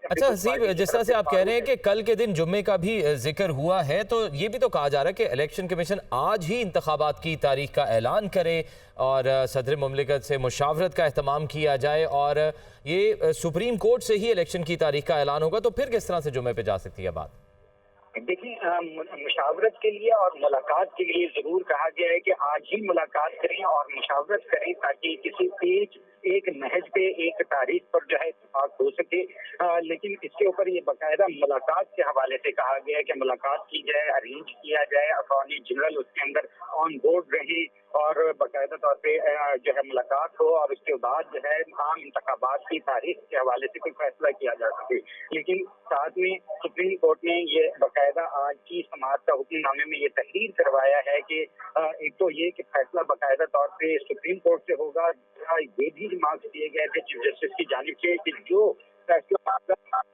اچھا حسیب، جس طرح سے آپ کہہ رہے ہیں کہ کل کے دن جمعے کا بھی ذکر ہوا ہے، تو یہ بھی تو کہا جا رہا ہے کہ الیکشن کمیشن آج ہی انتخابات کی تاریخ کا اعلان کرے اور صدر مملکت سے مشاورت کا اہتمام کیا جائے، اور یہ سپریم کورٹ سے ہی الیکشن کی تاریخ کا اعلان ہوگا، تو پھر کس طرح سے جمعے پہ جا سکتی ہے بات؟ دیکھیں، مشاورت کے لیے اور ملاقات کے لیے ضرور کہا گیا ہے کہ آج ہی ملاقات کریں اور مشاورت کریں تاکہ کسی ایک نہج پہ ایک تاریخ پر جو ہے اتفاق ہو سکے۔ لیکن اس کے اوپر یہ باقاعدہ ملاقات کے حوالے سے کہا گیا ہے کہ ملاقات کی جائے، ارینج کیا جائے، اٹارنی جنرل اس کے اندر آن بورڈ رہے اور باقاعدہ طور پہ جو ہے ملاقات ہو، اور اس کے بعد جو ہے عام انتخابات کی تاریخ کے حوالے سے کوئی فیصلہ کیا جا سکے۔ لیکن ساتھ میں سپریم کورٹ نے یہ باقاعدہ آج کی سماعت کا حکم نامے میں یہ تحریر کروایا ہے کہ ایک تو یہ کہ فیصلہ باقاعدہ طور پہ سپریم کورٹ سے ہوگا، یہ بھی ریمارکس دیے گئے تھے چیف جسٹس کی جانب سے کہ جو فیصلہ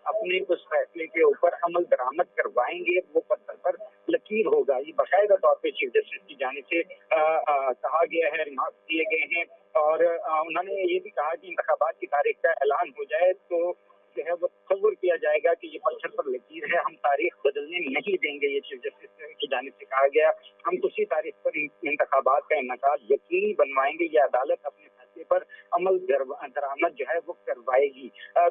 اپنے اس فیصلے کے اوپر عمل درآمد کروائیں گے وہ پتھر پر لکیر ہوگا۔ یہ باقاعدہ طور پہ چیف جسٹس کی جانب سے کہا گیا ہے، ریمارکس دیے گئے ہیں، اور انہوں نے یہ بھی کہا کہ انتخابات کی تاریخ کا اعلان ہو جائے تو جو ہے وہ تصور کیا جائے گا کہ یہ پتھر پر لکیر ہے، ہم تاریخ بدلنے نہیں دیں گے۔ یہ چیف جسٹس کی جانب سے کہا گیا، ہم اسی تاریخ پر انتخابات کا انعقاد یقینی بنوائیں گے، یہ عدالت اپنے فیصلے پر عمل درآمد جو ہے وہ کروائے گی۔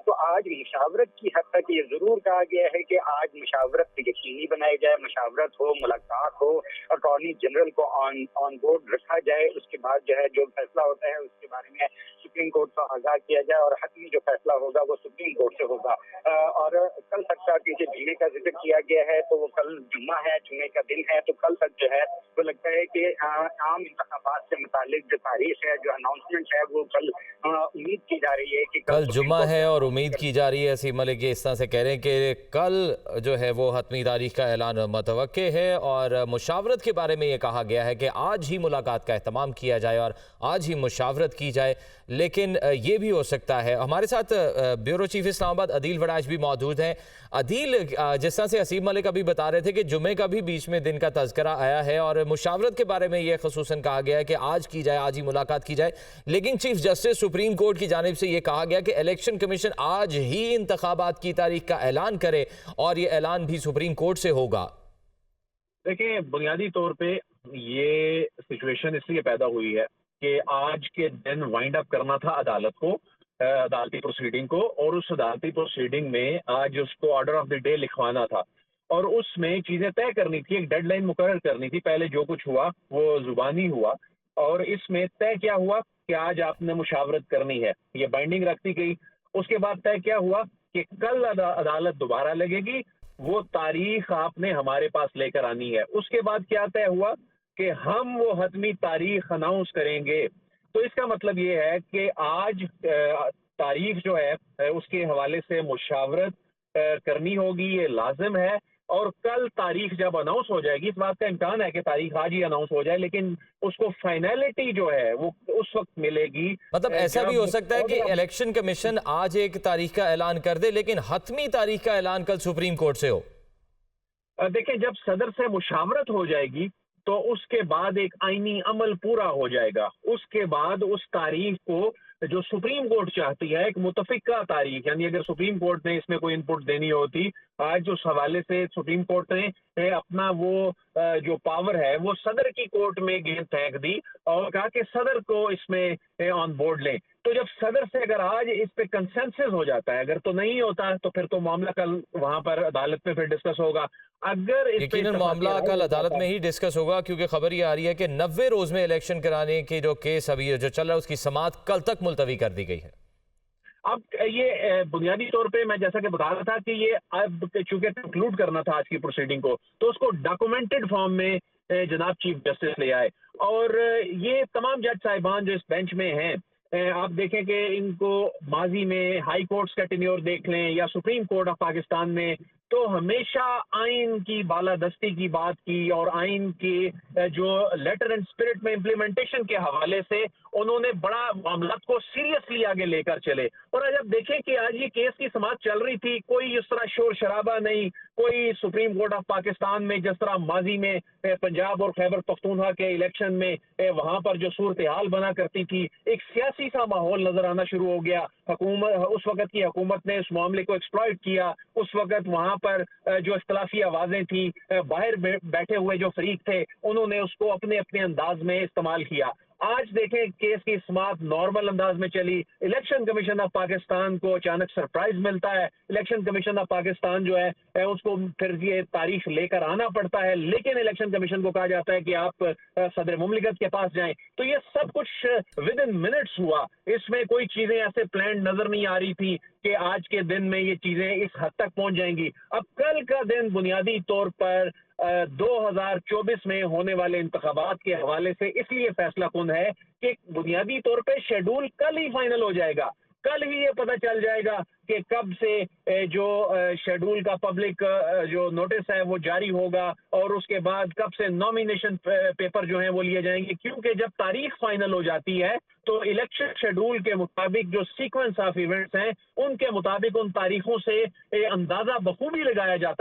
تو آج مشاورت کی حد تک یہ ضرور کہا گیا ہے کہ آج مشاورت یقینی بنائی جائے، مشاورت ہو، ملاقات ہو، اٹارنی جنرل کو آن بورڈ رکھا جائے، اس کے بعد جو ہے جو فیصلہ ہوتا ہے اس کے بارے میں سپریم کورٹ کو آگاہ کیا جائے، اور حتمی جو فیصلہ ہوگا وہ سپریم کورٹ سے ہوگا۔ اور کل تک کا کیونکہ جمعے کا ذکر کیا گیا ہے تو وہ کل جمعہ ہے، جمعے کا دن ہے، تو کل تک جو ہے وہ لگتا ہے کہ عام انتخابات سے متعلق جو تاریخ ہے، جو اناؤنسمنٹ ہے، وہ کل امید کی جا رہی ہے کہ کل جمعہ ہے اور امید کی جا رہی ہے حسیب ملک، اس طرح سے کہہ رہے ہیں کہ کل جو ہے وہ حتمی تاریخ کا اعلان متوقع ہے، اور مشاورت کے بارے میں یہ کہا گیا ہے کہ آج ہی ملاقات کا اہتمام کیا جائے اور آج ہی مشاورت کی جائے۔ لیکن یہ بھی ہو سکتا ہے، ہمارے ساتھ بیورو چیف اسلام آباد عدیل وڑائچ بھی موجود ہیں۔ عدیل، جس طرح سے حسیب ملک ابھی بتا رہے تھے کہ جمعے کا بھی بیچ میں دن کا تذکرہ آیا ہے، اور مشاورت کے بارے میں یہ خصوصاً کہا گیا ہے کہ آج کی جائے، آج ہی ملاقات کی جائے، لیکن چیف جسٹس سپریم کورٹ کی جانب سے یہ کہا گیا کہ الیکشن کمیشن آج ہی انتخابات کی تاریخ کا اعلان کرے، اور یہ اعلان بھی سپریم کورٹ سے ہوگا۔ دیکھیں، بنیادی طور پہ یہ سچویشن اس لیے پیدا ہوئی ہے کہ آج کے دن وائنڈ اپ کرنا تھا عدالت کو، عدالتی پروسیڈنگ کو، اور اس عدالتی پروسیڈنگ میں آج اس کو آرڈر آف دی ڈے لکھوانا تھا، اور اس میں چیزیں طے کرنی تھی، ایک ڈیڈ لائن مقرر کرنی تھی۔ پہلے جو کچھ ہوا وہ زبانی ہوا، اور اس میں طے کیا ہوا کہ آج آپ نے مشاورت کرنی ہے، یہ بائنڈنگ رکھتی گئی۔ اس کے بعد طے کیا ہوا کہ کل عدالت دوبارہ لگے گی، وہ تاریخ آپ نے ہمارے پاس لے کر آنی ہے۔ اس کے بعد کیا طے ہوا کہ ہم وہ حتمی تاریخ اناؤنس کریں گے۔ تو اس کا مطلب یہ ہے کہ آج تاریخ جو ہے اس کے حوالے سے مشاورت کرنی ہوگی، یہ لازم ہے، اور کل تاریخ جب اناؤنس ہو جائے گی، اس بات کا امکان ہے کہ تاریخ آج ہی اناؤنس ہو جائے، لیکن اس کو فائنلٹی جو ہے وہ اس وقت ملے گی۔ مطلب ایسا بھی ہو سکتا ہے کہ الیکشن کمیشن آج ایک تاریخ کا اعلان کر دے، لیکن حتمی تاریخ کا اعلان کل سپریم کورٹ سے ہو۔ دیکھیں، جب صدر سے مشاورت ہو جائے گی تو اس کے بعد ایک آئینی عمل پورا ہو جائے گا۔ اس کے بعد اس تاریخ کو جو سپریم کورٹ چاہتی ہے، ایک متفقہ تاریخ، یعنی اگر سپریم کورٹ نے اس میں کوئی انپٹ دینی ہوتی، آج اس حوالے سے سپریم کورٹ نے اپنا وہ جو پاور ہے وہ صدر کی کورٹ میں گیند پھینک دی اور کہا کہ صدر کو اس میں آن بورڈ لیں۔ تو جب صدر سے اگر آج اس پہ کنسنسس ہو جاتا ہے، اگر تو نہیں ہوتا تو پھر تو معاملہ کل وہاں پر عدالت میں پھر ڈسکس ہوگا۔ اگر یقیناً معاملہ کل عدالت میں ہی ڈسکس ہوگا، کیونکہ خبر یہ آ رہی ہے کہ 90 روز میں الیکشن کرانے کے جو کیس ابھی جو چل رہا ہے اس کی سماعت کل تک ملتوی کر دی گئی ہے۔ اب یہ بنیادی طور پہ میں جیسا کہ بتا رہا تھا کہ یہ اب چونکہ کنکلوڈ کرنا تھا آج کی پروسیڈنگ کو، تو اس کو ڈاکومنٹڈ فارم میں جناب چیف جسٹس لے آئے، اور یہ تمام جج صاحبان جو اس بینچ میں ہیں، آپ دیکھیں کہ ان کو ماضی میں ہائی کورٹس کا ٹینیور دیکھ لیں یا سپریم کورٹ آف پاکستان میں تو ہمیشہ آئین کی بالادستی کی بات کی اور آئین کی جو لیٹر اینڈ اسپرٹ میں امپلیمنٹیشن کے حوالے سے انہوں نے بڑا معاملات کو سیریسلی آگے لے کر چلے. اور آج آپ دیکھیں کہ آج یہ کیس کی سماعت چل رہی تھی, کوئی اس طرح شور شرابہ نہیں, کوئی سپریم کورٹ آف پاکستان میں جس طرح ماضی میں پنجاب اور خیبر پختونخوا کے الیکشن میں وہاں پر جو صورتحال بنا کرتی تھی, ایک سیاسی سا ماحول نظر آنا شروع ہو گیا. اس وقت کی حکومت نے اس معاملے کو ایکسپلائٹ کیا. اس وقت وہاں پر جو اختلافی آوازیں تھیں, باہر بیٹھے ہوئے جو فریق تھے, انہوں نے اس کو اپنے اپنے انداز میں استعمال کیا. آج دیکھیں کیس کی سماعت نارمل انداز میں چلی. الیکشن کمیشن آف پاکستان کو اچانک سرپرائز ملتا ہے. الیکشن کمیشن آف پاکستان جو ہے اس کو پھر یہ تاریخ لے کر آنا پڑتا ہے, لیکن الیکشن کمیشن کو کہا جاتا ہے کہ آپ صدر مملکت کے پاس جائیں. تو یہ سب کچھ ود ان منٹس ہوا. اس میں کوئی چیزیں ایسے پلانڈ نظر نہیں آ رہی تھی کہ آج کے دن میں یہ چیزیں اس حد تک پہنچ جائیں گی. اب کل کا دن بنیادی طور پر 2024 میں ہونے والے انتخابات کے حوالے سے اس لیے فیصلہ کن ہے کہ بنیادی طور پہ شیڈول کل ہی فائنل ہو جائے گا. کل ہی یہ پتہ چل جائے گا کہ کب سے جو شیڈول کا پبلک جو نوٹس ہے وہ جاری ہوگا, اور اس کے بعد کب سے نامینیشن پیپر جو ہیں وہ لیے جائیں گے. کیونکہ جب تاریخ فائنل ہو جاتی ہے تو الیکشن شیڈول کے مطابق جو سیکوینس آف ایونٹس ہیں ان کے مطابق ان تاریخوں سے اندازہ بخوبی لگایا جا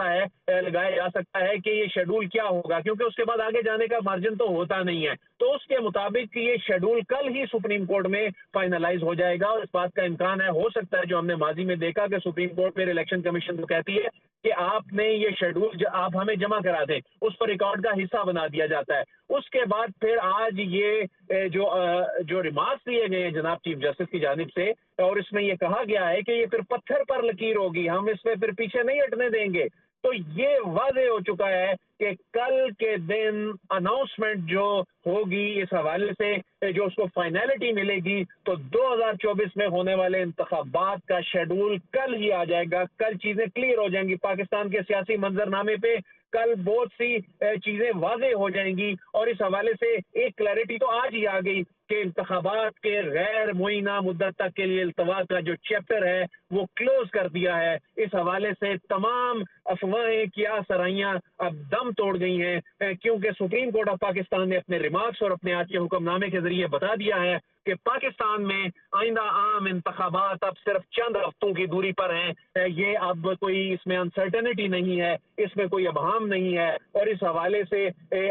سکتا ہے کہ یہ شیڈول کیا ہوگا, کیونکہ اس کے بعد آگے جانے کا مارجن تو ہوتا نہیں ہے. تو اس کے مطابق یہ شیڈول کل ہی سپریم کورٹ میں فائنلائز ہو جائے گا. اور اس بات کا امکان ہے, ہو سکتا ہے جو ہم نے ماضی میں دیکھا کہ سپریم کورٹ پھر الیکشن کمیشن کو کہتی ہے کہ آپ نے یہ شیڈول آپ ہمیں جمع کرا دیں, اس پر ریکارڈ کا حصہ بنا دیا جاتا ہے. اس کے بعد پھر آج یہ جو ریمارکس دیے گئے ہیں جناب چیف جسٹس کی جانب سے, اور اس میں یہ کہا گیا ہے کہ یہ پھر پتھر پر لکیر ہوگی, ہم اس میں پھر پیچھے نہیں ہٹنے دیں گے. تو یہ واضح ہو چکا ہے کہ کل کے دن اناؤنسمنٹ جو ہوگی اس حوالے سے جو اس کو فائنلٹی ملے گی, تو 2024 میں ہونے والے انتخابات کا شیڈول کل ہی آ جائے گا. کل چیزیں کلیئر ہو جائیں گی پاکستان کے سیاسی منظرنامے پہ. کل بہت سی چیزیں واضح ہو جائیں گی, اور اس حوالے سے ایک کلیئرٹی تو آج ہی آ گئی کہ انتخابات کے غیر معینہ مدت تک کے لیے التوا کا جو چیپٹر ہے وہ کلوز کر دیا ہے. اس حوالے سے تمام افواہیں کیا سرائیاں اب دم توڑ گئی ہیں, کیونکہ سپریم کورٹ آف پاکستان نے اپنے ریمارکس اور اپنے آج کے حکم نامے کے ذریعے بتا دیا ہے کہ پاکستان میں آئندہ عام انتخابات اب صرف چند ہفتوں کی دوری پر ہیں. یہ اب کوئی اس میں انسرٹنٹی نہیں ہے, اس میں کوئی ابہام نہیں ہے. اور اس حوالے سے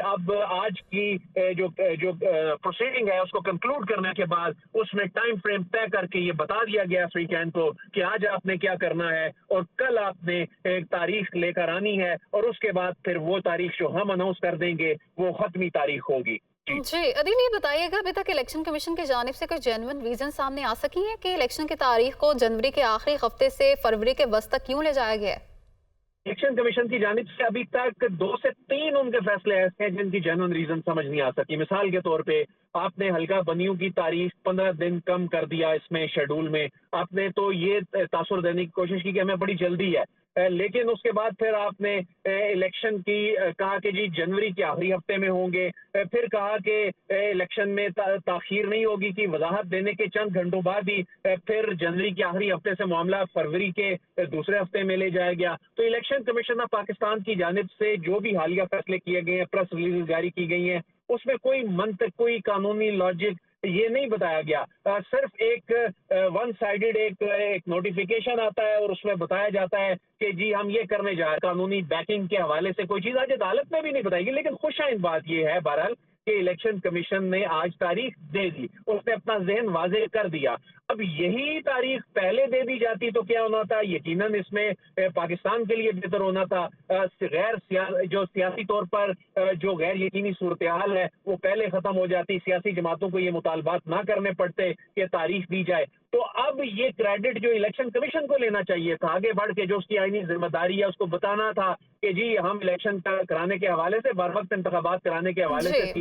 اب آج کی جو پروسیڈنگ ہے اس کو کنکلوڈ کرنے کے بعد اس میں ٹائم فریم طے کر کے یہ بتا دیا گیا ویکینڈ کو کہ آج آپ نے کیا کرنا ہے, اور کل آپ نے ایک تاریخ لے کر آنی ہے, اور اس کے بعد پھر وہ تاریخ جو ہم اناؤنس کر دیں گے وہ ختمی تاریخ ہوگی. جی عدیل, یہ بتائیے گا ابھی تک الیکشن کمیشن کی جانب سے کوئی جینوئن ریزن سامنے آ سکی ہیں کہ الیکشن کی تاریخ کو جنوری کے آخری ہفتے سے فروری کے وسط تک کیوں لے جایا گیا ہے؟ الیکشن کمیشن کی جانب سے ابھی تک 2 سے 3 ان کے فیصلے ایسے ہیں جن کی جینوئن ریزن سمجھ نہیں آ سکی. مثال کے طور پہ آپ نے حلقہ بنیوں کی تاریخ 15 دن کم کر دیا اس میں شیڈول میں. آپ نے تو یہ تاثر دینے کی کوشش کی کہ ہمیں بڑی جلدی ہے, لیکن اس کے بعد پھر آپ نے الیکشن کی کہا کہ جی جنوری کے آخری ہفتے میں ہوں گے, پھر کہا کہ الیکشن میں تاخیر نہیں ہوگی کہ وضاحت دینے کے چند گھنٹوں بعد ہی پھر جنوری کے آخری ہفتے سے معاملہ فروری کے دوسرے ہفتے میں لے جایا گیا. تو الیکشن کمیشن آف پاکستان کی جانب سے جو بھی حالیہ فیصلے کیے گئے ہیں, پریس ریلیز جاری کی گئی ہیں, اس میں کوئی منطق, کوئی قانونی لاجک یہ نہیں بتایا گیا. صرف ایک ون سائیڈڈ ایک نوٹیفیکیشن آتا ہے اور اس میں بتایا جاتا ہے کہ جی ہم یہ کرنے جا رہے ہیں. قانونی بیکنگ کے حوالے سے کوئی چیز آج عدالت میں بھی نہیں بتائی گی. لیکن خوشائند بات یہ ہے بہرحال کہ الیکشن کمیشن نے آج تاریخ دے دی, اس نے اپنا ذہن واضح کر دیا. اب یہی تاریخ پہلے دے دی جاتی تو کیا ہونا تھا؟ یقیناً اس میں پاکستان کے لیے بہتر ہونا تھا. جو سیاسی طور پر جو غیر یقینی صورتحال ہے وہ پہلے ختم ہو جاتی, سیاسی جماعتوں کو یہ مطالبات نہ کرنے پڑتے کہ تاریخ دی جائے. تو اب یہ کریڈٹ جو الیکشن کمیشن کو لینا چاہیے تھا, آگے بڑھ کے جو اس کی آئینی ذمہ داری ہے اس کو بتانا تھا کہ جی ہم الیکشن کرانے کے حوالے سے, بر وقت انتخابات کرانے کے حوالے سے